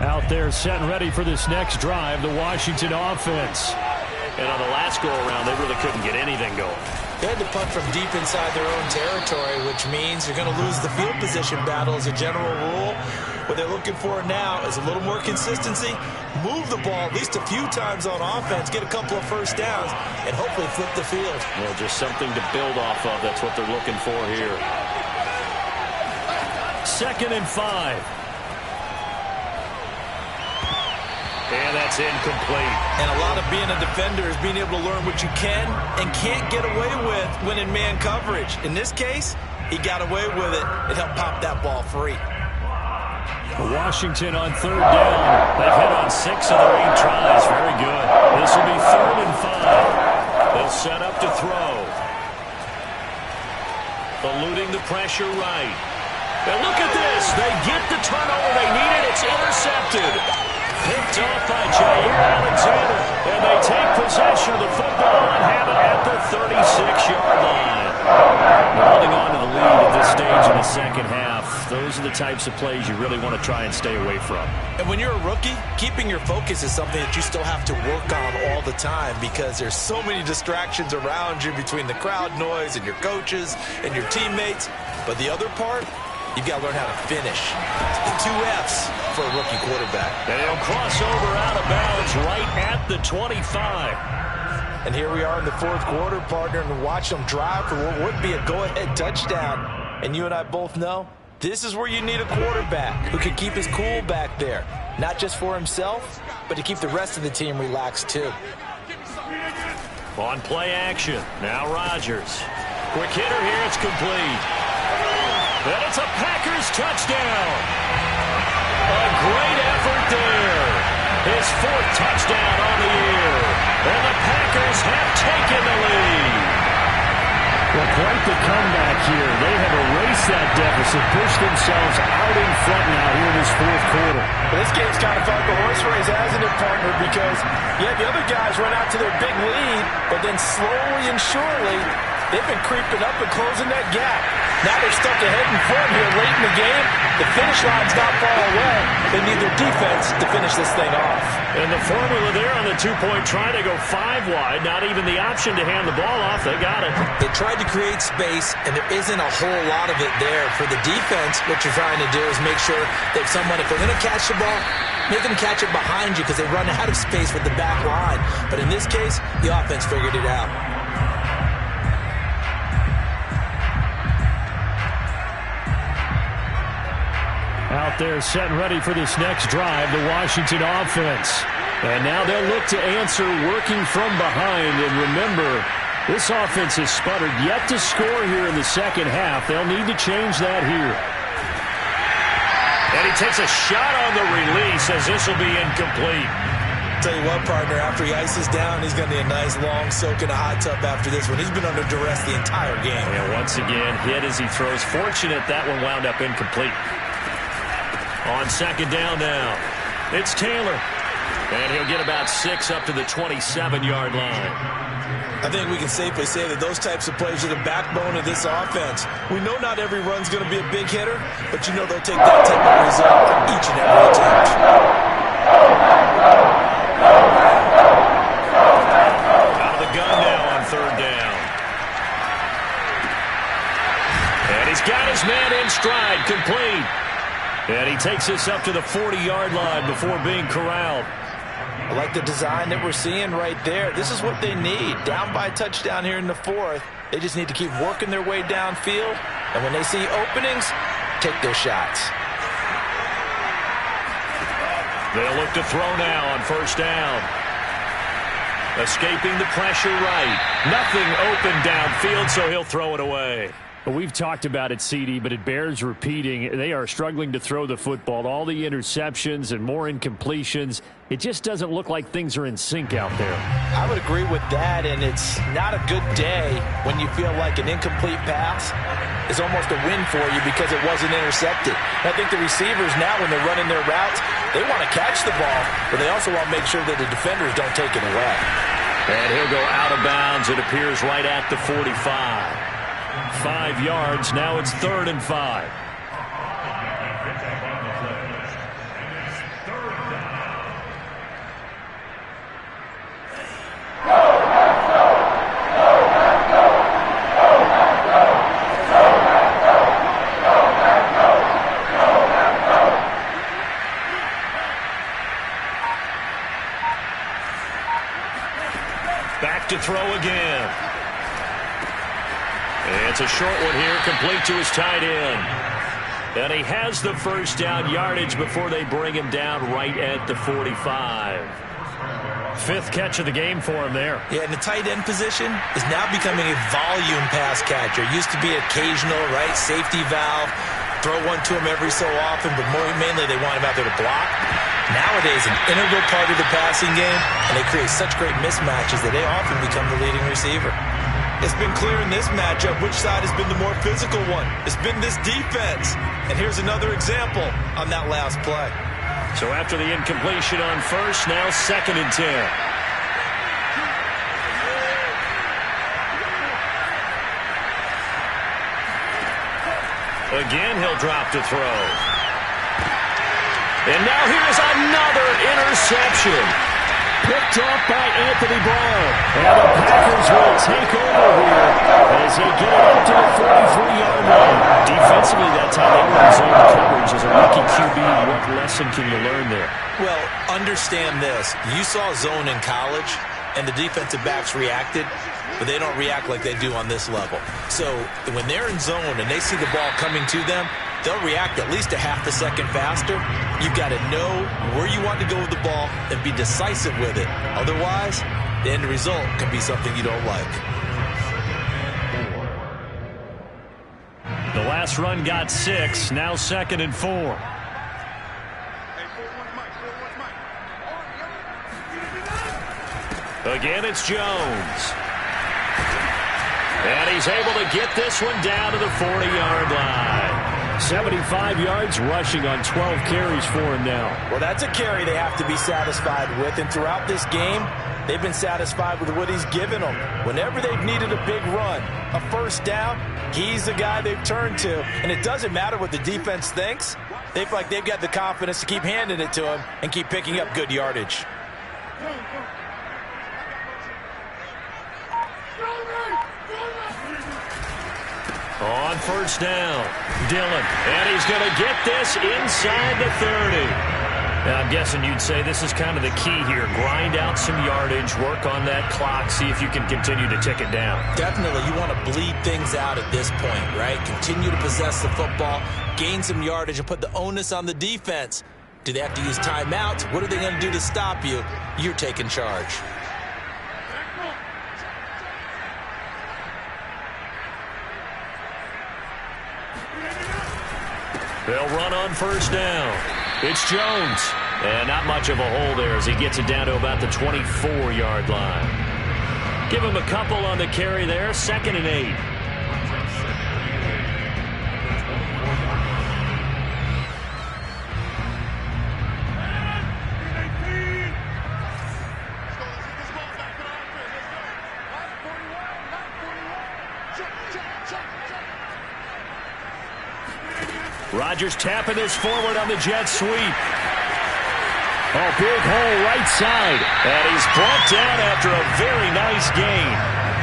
Out there set and ready for this next drive, the Washington offense. And on the last go-around, they really couldn't get anything going. They had to punt from deep inside their own territory, which means you're going to lose the field position battle as a general rule. What they're looking for now is a little more consistency, move the ball at least a few times on offense, get a couple of first downs, and hopefully flip the field. Well, just something to build off of. That's what they're looking for here. 2nd and 5. And that's incomplete. And a lot of being a defender is being able to learn what you can and can't get away with when in man coverage. In this case, he got away with it. It helped pop that ball free. Washington on 3rd down. They've hit on 6 of their 8 tries. Very good. This will be 3rd and 5. They'll set up to throw. Eluding the pressure right. And look at this. They get the turnover they needed. It's intercepted. Picked off by Jair Alexander. And they take possession of the football and have it at the 36-yard line. Holding on to the lead at this stage in the second half. Those are the types of plays you really want to try and stay away from. And when you're a rookie, keeping your focus is something that you still have to work on all the time because there's so many distractions around you between the crowd noise and your coaches and your teammates. But the other part, you've got to learn how to finish. The 2 F's for a rookie quarterback. And he'll cross over out of bounds right at the 25. And here we are in the 4th quarter, partner, and watch them drive for what would be a go-ahead touchdown. And you and I both know this is where you need a quarterback who can keep his cool back there. Not just for himself, but to keep the rest of the team relaxed too. On play action, now Rodgers. Quick hitter here, it's complete. And it's a Packers touchdown. A great effort there. His 4th touchdown on the year. And the Packers have taken the lead. Well, quite the comeback here. They have erased that deficit, pushed themselves out in front now here in this 4th quarter. Well, this game's kind of felt like a horse race, hasn't it, partner? Because, yeah, the other guys run out to their big lead, but then slowly and surely, they've been creeping up and closing that gap. Now they're stuck ahead in front here late in the game. The finish line's not far away. They need their defense to finish this thing off. And the formula there on the 2-point try to go 5 wide. Not even the option to hand the ball off. They got it. They tried to create space, and there isn't a whole lot of it there. For the defense, what you're trying to do is make sure that someone, if they're going to catch the ball, make them catch it behind you because they run out of space with the back line. But in this case, the offense figured it out. Out there set and ready for this next drive, the Washington offense. And now they'll look to answer working from behind. And remember, This offense has sputtered, yet to score here in the second half. They'll need to change that here. And he takes a shot on the release as this will be incomplete. Tell you what, partner, after he ices down, he's going to need a nice long soak in a hot tub after this one. He's been under duress the entire game. And once again, hit as he throws. Fortunate that one wound up incomplete. On second down now, it's Taylor. And he'll get about 6 up to the 27-yard line. I think we can safely say that those types of plays are the backbone of this offense. We know not every run's going to be a big hitter, but you know they'll take that type of result each and every attempt. Out of the gun now on third down. And he's got his man in stride, complete. And he takes this up to the 40-yard line before being corralled. I like the design that we're seeing right there. This is what they need. Down by a touchdown here in the fourth. They just need to keep working their way downfield. And when they see openings, take their shots. They'll look to throw now on first down. Escaping the pressure right. Nothing open downfield, so he'll throw it away. We've talked about it, CD, but it bears repeating. They are struggling to throw the football. All the interceptions and more incompletions. It just doesn't look like things are in sync out there. I would agree with that, and it's not a good day when you feel like an incomplete pass is almost a win for you because it wasn't intercepted. And I think the receivers now, when they're running their routes, they want to catch the ball, but they also want to make sure that the defenders don't take it away. And he'll go out of bounds. It appears right at the 45. 5 yards. Now it's 3rd and 5. Back to throw again. It's a short one here, complete to his tight end. And he has the first down yardage before they bring him down right at the 45. 5th catch of the game for him there. Yeah, and the tight end position is now becoming a volume pass catcher. Used to be occasional, right, safety valve. Throw one to him every so often, but mainly they want him out there to block. Nowadays, an integral part of the passing game, and they create such great mismatches that they often become the leading receiver. It's been clear in this matchup which side has been the more physical one. It's been this defense. And here's another example on that last play. So after the incompletion on first, now 2nd and 10. Again, he'll drop to throw. And now here's another interception. Picked off by Anthony Brown. And the Packers will take over here as they get it up to the 43-yard line. Defensively that time, they were in zone coverage as a rookie QB. What lesson can you learn there? Well, understand this. You saw zone in college, and the defensive backs reacted, but they don't react like they do on this level. So when they're in zone and they see the ball coming to them, they'll react at least a half a second faster. You've got to know where you want to go with the ball and be decisive with it. Otherwise, the end result can be something you don't like. The last run got 6, now 2nd and 4. Again, it's Jones. And he's able to get this one down to the 40-yard line. 75 yards rushing on 12 carries for him now. Well, that's a carry they have to be satisfied with. And throughout this game, they've been satisfied with what he's given them. Whenever they've needed a big run, a first down, he's the guy they've turned to. And it doesn't matter what the defense thinks. They feel like they've got the confidence to keep handing it to him and keep picking up good yardage. On first down, Dillon. And he's going to get this inside the 30. Now, I'm guessing you'd say this is kind of the key here. Grind out some yardage, work on that clock, see if you can continue to tick it down. Definitely, you want to bleed things out at this point, right? Continue to possess the football, gain some yardage, and put the onus on the defense. Do they have to use timeouts? What are they going to do to stop you? You're taking charge. They'll run on first down. It's Jones. And not much of a hole there as he gets it down to about the 24-yard line. Give him a couple on the carry there. 2nd and 8. Rodgers tapping this forward on the jet sweep. Oh, big hole right side. And he's brought down after a very nice gain.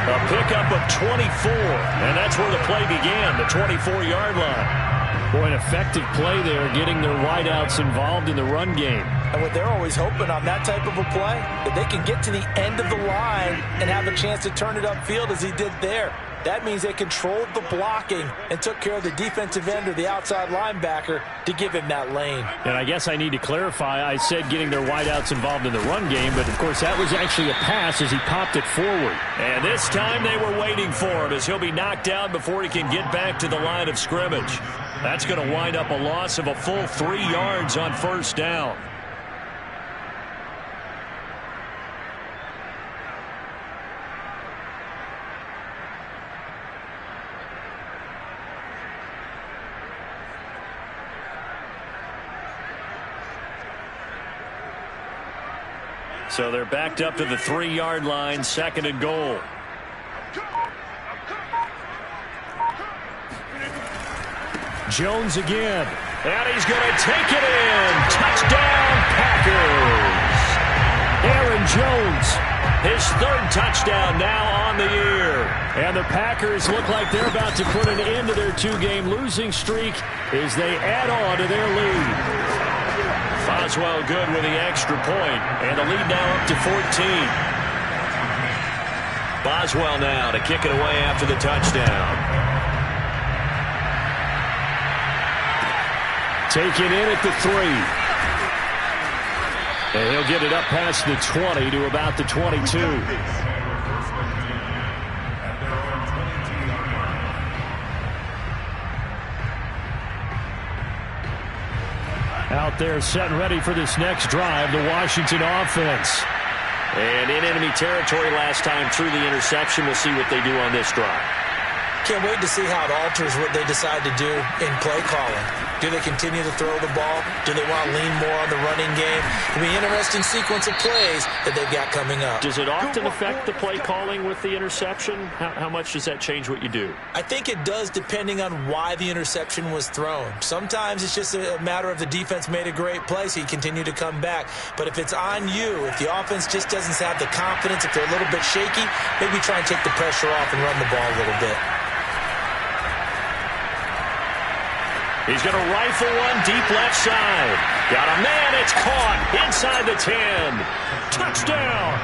A pickup of 24. And that's where the play began, the 24-yard line. Boy, an effective play there, getting their wideouts involved in the run game. And what they're always hoping on that type of a play, that they can get to the end of the line and have a chance to turn it upfield as he did there. That means they controlled the blocking and took care of the defensive end or the outside linebacker to give him that lane. And I guess I need to clarify, I said getting their wideouts involved in the run game, but of course that was actually a pass as he popped it forward. And this time they were waiting for him as he'll be knocked down before he can get back to the line of scrimmage. That's going to wind up a loss of a full 3 yards on first down. So they're backed up to the 3-yard line, 2nd and goal. Jones again. And he's going to take it in. Touchdown, Packers. Aaron Jones, his 3rd touchdown now on the year. And the Packers look like they're about to put an end to their 2-game losing streak as they add on to their lead. Boswell good with the extra point, and the lead now up to 14. Boswell now to kick it away after the touchdown. Taken in at the 3. And he'll get it up past the 20 to about the 22. Out there set and ready for this next drive, the Washington offense. And in enemy territory last time through the interception. We'll see what they do on this drive. Can't wait to see how it alters what they decide to do in play calling. Do they continue to throw the ball? Do they want to lean more on the running game? It'll be an interesting sequence of plays that they've got coming up. Does it often affect the play calling with the interception? How much does that change what you do? I think it does depending on why the interception was thrown. Sometimes it's just a matter of the defense made a great play, so you continue to come back. But if it's on you, if the offense just doesn't have the confidence, if they're a little bit shaky, maybe try and take the pressure off and run the ball a little bit. He's going to rifle one deep left side. Got a man. It's caught inside the 10. Touchdown.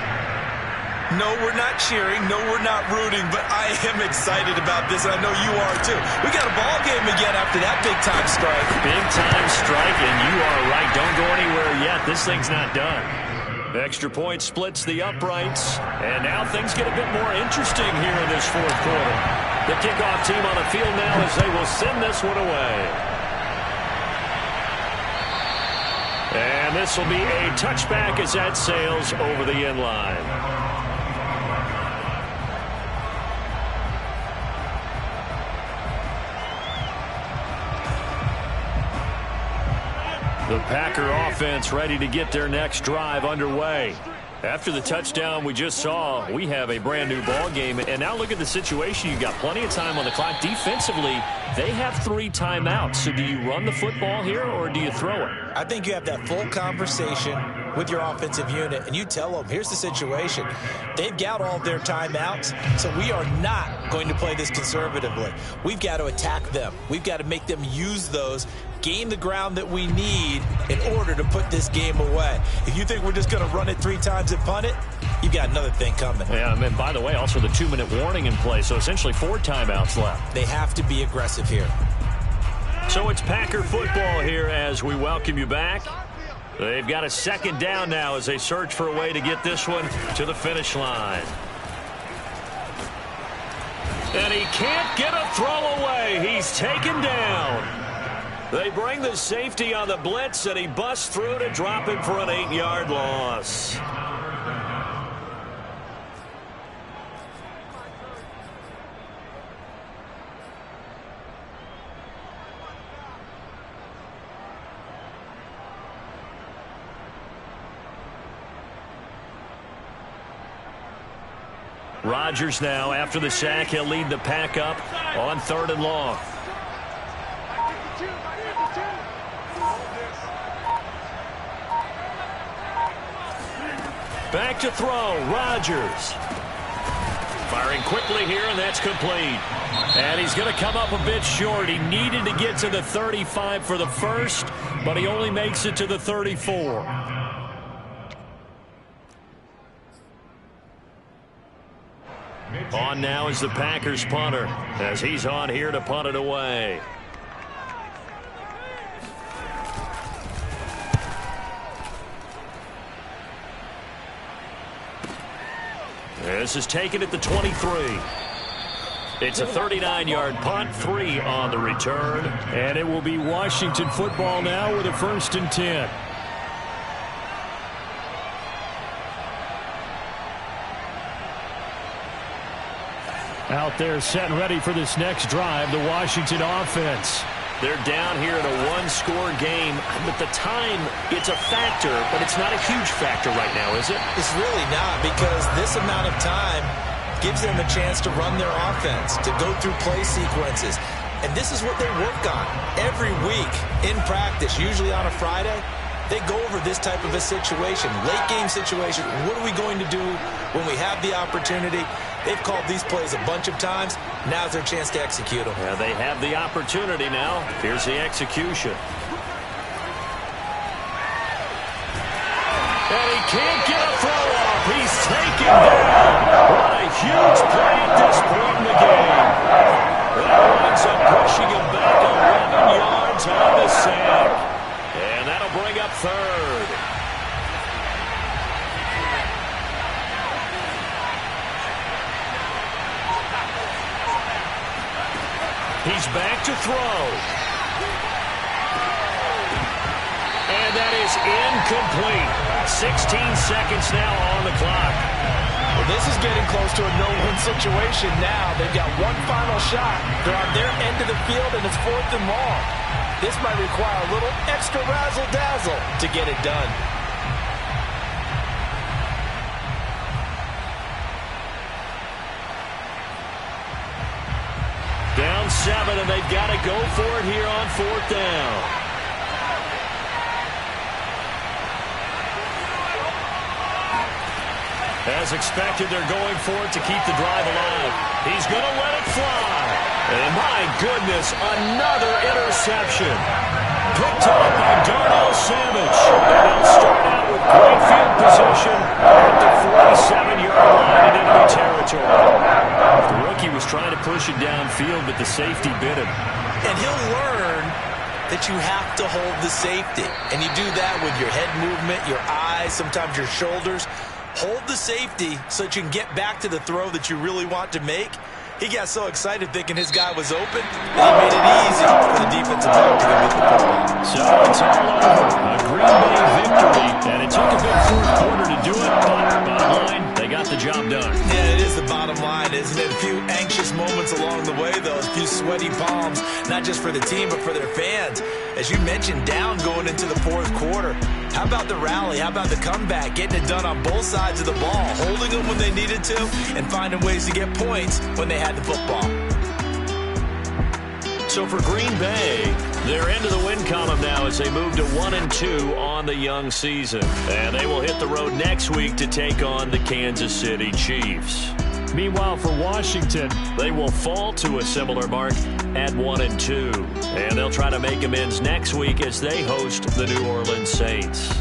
No, we're not cheering. No, we're not rooting. But I am excited about this. I know you are, too. We got a ball game again after that big-time strike. Big-time strike, and you are right. Don't go anywhere yet. This thing's not done. The extra point splits the uprights. And now things get a bit more interesting here in this 4th quarter. The kickoff team on the field now as they will send this one away. And this will be a touchback as that sails over the end line. The Packer offense ready to get their next drive underway. After the touchdown we just saw, we have a brand new ball game. And now look at the situation. You've got plenty of time on the clock. Defensively, they have 3 timeouts. So do you run the football here or do you throw it? I think you have that full conversation with your offensive unit, and you tell them, here's the situation. They've got all their timeouts, so we are not going to play this conservatively. We've got to attack them. We've got to make them use those, gain the ground that we need in order to put this game away. If you think we're just going to run it 3 times and punt it, you've got another thing coming. Yeah, and by the way, also the 2-minute warning in play, so essentially 4 timeouts left. They have to be aggressive here. So it's Packer football here as we welcome you back. They've got a 2nd down now as they search for a way to get this one to the finish line. And he can't get a throw away. He's taken down. They bring the safety on the blitz, and he busts through to drop him for an 8-yard loss. Rodgers now, after the sack, he'll lead the pack up on 3rd and long. Back to throw, Rodgers. Firing quickly here, and that's complete. And he's going to come up a bit short. He needed to get to the 35 for the first, but he only makes it to the 34. On now is the Packers punter, as he's on here to punt it away. This is taken at the 23. It's a 39-yard punt, 3 on the return. And it will be Washington football now with a 1st and 10. Out there set and ready for this next drive, the Washington offense. They're down here in a 1-score game. But the time, it's a factor, but it's not a huge factor right now, is it? It's really not, because this amount of time gives them a chance to run their offense, to go through play sequences. And this is what they work on every week in practice, usually on a Friday. They go over this type of a situation, late game situation. What are we going to do when we have the opportunity? They've called these plays a bunch of times. Now's their chance to execute them. Yeah, they have the opportunity now. Here's the execution. And he can't get a throw off. He's taken down. What a huge play at this point in the game. That winds up pushing him back 11 yards on the sack. And that'll bring up 3rd. He's back to throw. And that is incomplete. 16 seconds now on the clock. Well, this is getting close to a no-win situation now. They've got one final shot. They're on their end of the field, and it's 4th and long. This might require a little extra razzle-dazzle to get it done. Down 7, and they've got to go for it here on 4th down. As expected, they're going for it to keep the drive alive. He's going to let it fly. And my goodness, another interception. Picked up by Darnell Savage. And they'll start out with great field position at the 47-yard line in enemy territory. The rookie was trying to push it downfield, but the safety bit him. And he'll learn that you have to hold the safety. And you do that with your head movement, your eyes, sometimes your shoulders. Hold the safety so that you can get back to the throw that you really want to make. He got so excited thinking his guy was open, and he made it easy for the defensive back to go get the football. So it's all over. A Green Bay victory, and it took a big 4th quarter to do it, but bottom line, they got the job done. Yeah, it is the bottom line, isn't it? A few anxious moments along the way, though. A few sweaty palms, not just for the team, but for their fans. As you mentioned, down going into the 4th quarter. How about the rally? How about the comeback? Getting it done on both sides of the ball, holding them when they needed to, and finding ways to get points when they had the football. So for Green Bay, they're into the win column now as they move to 1-2 on the young season. And they will hit the road next week to take on the Kansas City Chiefs. Meanwhile, for Washington, they will fall to a similar mark at 1-2. And they'll try to make amends next week as they host the New Orleans Saints.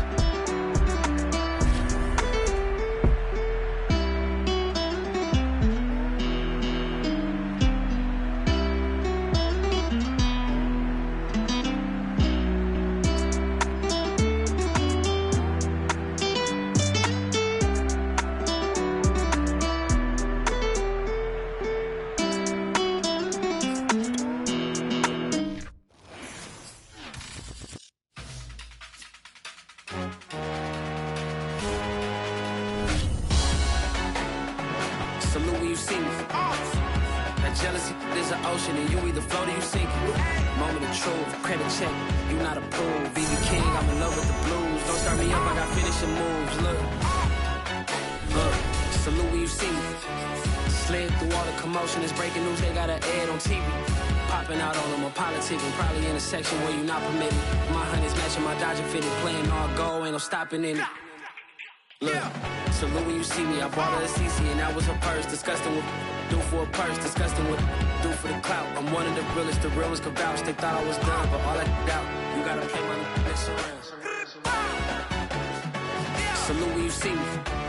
credit check, you not approved. BB King, I'm in love with the blues. Don't start me up, I got finishing moves. Look, salute when you see me. Slid through all the commotion, it's breaking news, they got an ad on TV. Popping out on them, I'm politicking, probably in a section where you not permitted. My honey's matching my Dodger fitted, playing all go, ain't no stopping in it. Look, salute when you see me, I bought her a CC and that was her purse. Disgusting with do for a purse, disgusting with do for the clout. I'm one of the realest, the real ones could vouch. They thought I was done, but all I doubt, you gotta play my next around. Salute when you see me.